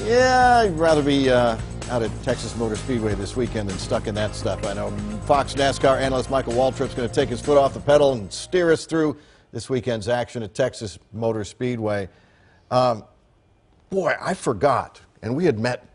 Yeah, I'd rather be out at Texas Motor Speedway this weekend than stuck in that stuff. I know Fox NASCAR analyst Michael Waltrip's going to take his foot off the pedal and steer us through this weekend's action at Texas Motor Speedway. Boy, I forgot, and we had met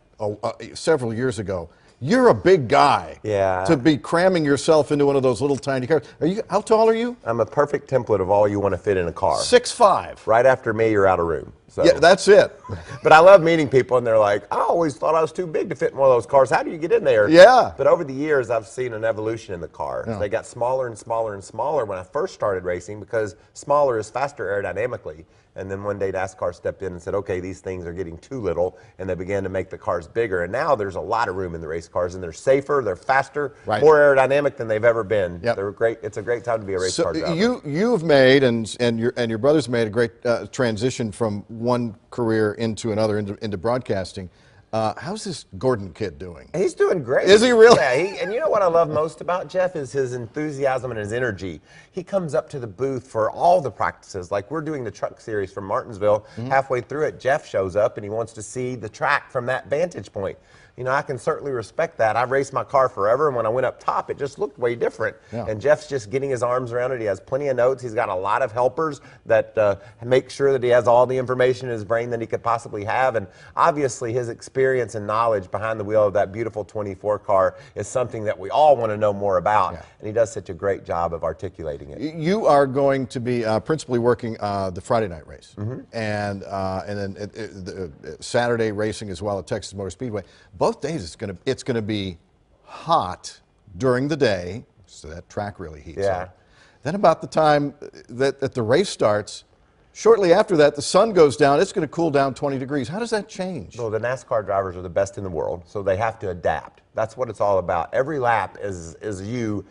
several years ago. You're a big guy. Yeah. To be cramming yourself into one of those little tiny cars. How tall are you? I'm a perfect template of all you want to fit in a car. 6'5". Right after me, you're out of room. So. Yeah, that's it. But I love meeting people, and they're like, I always thought I was too big to fit in one of those cars. How do you get in there? Yeah. But over the years, I've seen an evolution in the car. Yeah. They got smaller and smaller and smaller when I first started racing, because smaller is faster aerodynamically. And then one day NASCAR stepped in and said, okay, these things are getting too little, and they began to make the cars bigger. And now there's a lot of room in the race cars, and they're safer, they're faster, right, more aerodynamic than they've ever been. Yep. They're great. It's a great time to be a race car driver. You've made, and your brother's made a great transition from one career into another, into broadcasting. How's this Gordon kid doing? He's doing great. Is he really? Yeah, and you know what I love most about Jeff is his enthusiasm and his energy. He comes up to the booth for all the practices. Like, we're doing the truck series from Martinsville. Halfway through it, Jeff shows up and he wants to see the track from that vantage point. You know, I can certainly respect that. I've raced my car forever, and when I went up top, it just looked way different. Yeah. And Jeff's just getting his arms around it. He has plenty of notes. He's got a lot of helpers that make sure that he has all the information in his brain that he could possibly have. And obviously, his experience and knowledge behind the wheel of that beautiful 24 car is something that we all want to know more about. Yeah. And he does such a great job of articulating it. You are going to be principally working the Friday night race, and then the Saturday racing as well at Texas Motor Speedway. Both days it's going to be hot during the day, so that track really heats up. Then about the time that the race starts, shortly after that, the sun goes down. It's going to cool down 20 degrees. How does that change? Well, the NASCAR drivers are the best in the world, so they have to adapt. That's what it's all about. Every lap is you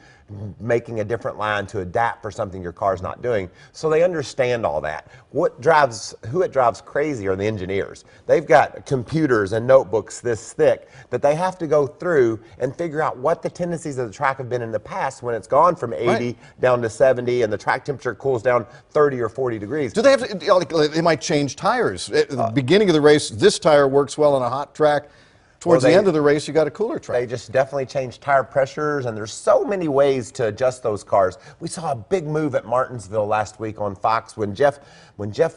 making a different line to adapt for something your car's not doing. So they understand all that. Who it drives crazy are the engineers. They've got computers and notebooks this thick that they have to go through and figure out what the tendencies of the track have been in the past when it's gone from 80 down to 70 and the track temperature cools down 30 or 40 degrees. Do they have to, they might change tires. At the beginning of the race, this tire works well on a hot track. Towards the end of the race, you got a cooler track. They just definitely change tire pressures, and there's so many ways to adjust those cars. We saw a big move at Martinsville last week on Fox when Jeff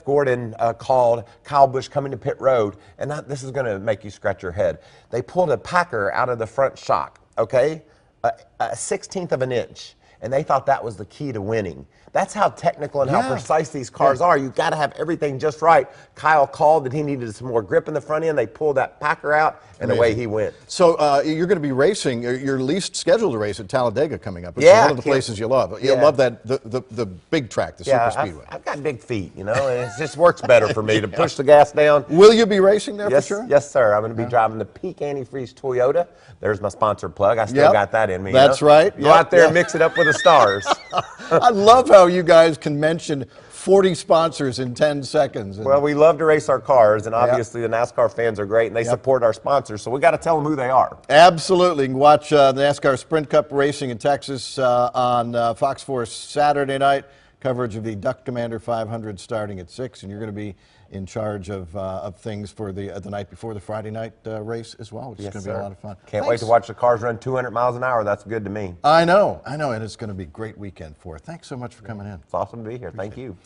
Gordon called Kyle Busch coming to pit road, and this is going to make you scratch your head. They pulled a packer out of the front shock, okay, a 1/16 of an inch, and they thought that was the key to winning. That's how technical and how precise these cars are. You've got to have everything just right. Kyle called that he needed some more grip in the front end. They pulled that packer out, and away he went. So you're going to be racing, you're least scheduled to race at Talladega coming up. It's one of the places you love. You love that, the big track, the super speedway. I've got big feet, you know, and it just works better for me to push the gas down. Will you be racing there for sure? Yes, sir. I'm going to be driving the Peak Antifreeze Toyota. There's my sponsor plug. I still got that in me. That's right. Go out there and mix it up with the stars. I love how you guys can mention 40 sponsors in 10 seconds. Well, we love to race our cars, and obviously the NASCAR fans are great, and they support our sponsors, so we got to tell them who they are. Absolutely. You can watch the NASCAR Sprint Cup racing in Texas on Fox 4 Saturday night. Coverage of the Duck Commander 500 starting at 6, and you're going to be in charge of things for the night before the Friday night race as well, which is going to be a lot of fun. Can't wait to watch the cars run 200 miles an hour. That's good to me. I know, and it's going to be a great weekend for it. Thanks so much for coming in. It's awesome to be here. Thank you.